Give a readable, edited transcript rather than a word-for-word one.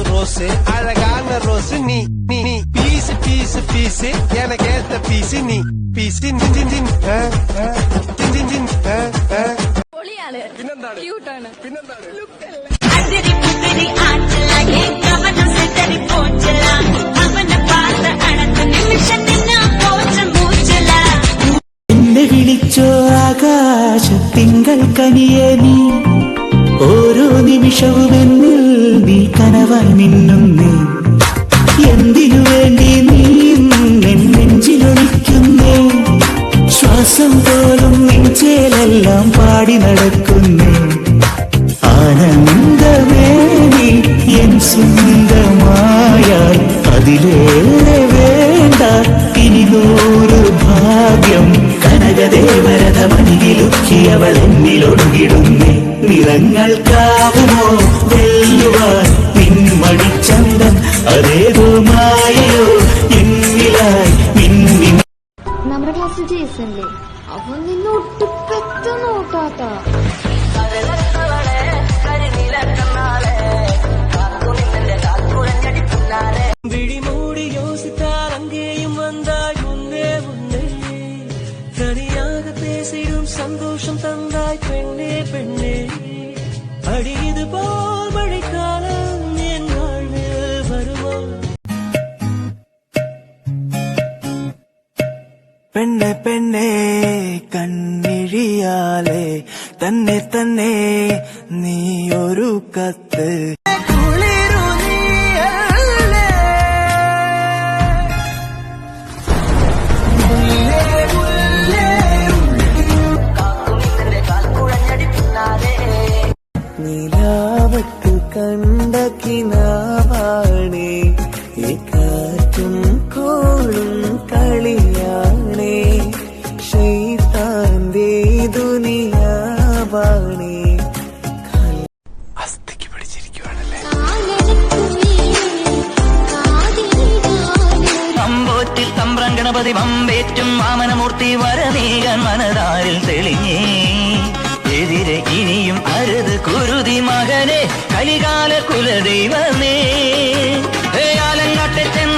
Rose அழகான rose நீ நீ நீ பீஸ் பீஸ் பீஸ் எனக்கு ஏத்த பீஸ் நீ பீஸ் പിന്നെന്താണ് പിന്നെന്താണ് എന്നെ വിളിച്ചോ ആകാശത്തിങ്കൾ കനിയേ നീ ഓരോ നിമിഷവും എന്നിൽ നീ കനവായി മിന്നുന്നേ എന്തിനു വേണ്ടി നീ നെഞ്ചിലൊളിക്കുന്നേ ശ്വാസം പോലും നെഞ്ചേലെല്ലാം പാടി നടക്കുന്നേ ആനന്ദമേ നീ എൻ സ്വന്തമായാൽ അതിലേറെ വേണ്ട ഇനി നൂറ് ഭാഗ്യം കനകദേവരഥമണിയിലുക്കിയവൾ എന്നിലൊടുങ്ങിടുന്നേ നിറങ്ങൾക്കാവുമോ വെല്ലുവാൻ പിന്മണിച്ചന്തം അതേതോ മായയോ എന്നിലായി മിന്നി. നമ്മുടെ ക്ലാസ്സിൽ ജേസല്ലേ അവൻ നിന്ന് ഒട്ടുപെറ്റ നോട്ടാത്ത விழிமூடி யோசித்தால் அங்கேயும் வந்தாய் முன்னே முன்னே தனியாக பேசிடும் சந்தோஷம் தந்தாய் பெண்ணே பெண்ணே அடியது போல் மழைக்காலம் என் வாழ்வில் வருமா പെണ്ണെ പെണ്ണെ കണ്ണിഴിയാലെ തന്നെ തന്നെ നീ ഒരു കത്ത് നിലാവട്ടു കണ്ട കിനാവാണേ ഈ കാറ്റും കോളും കളിയാണേ ശൈത്താന്റെ ദുനിയാവാണേ അസ്ഥിക്ക് പിടിച്ചിരിക്കുവാണല്ലേ അമ്പോറ്റിൽ തമ്പ്രം ഗണപതി വമ്പേറ്റും വാമനമൂർത്തി വരനീകൻ മനതാരിൽ തെളിഞ്ഞേ എതിരെ ഇനിയും അരുത് കുരുതി മകനെ കലികാല കുലദൈവമേ ആലങ്ങാട്ടെ ചെന്ന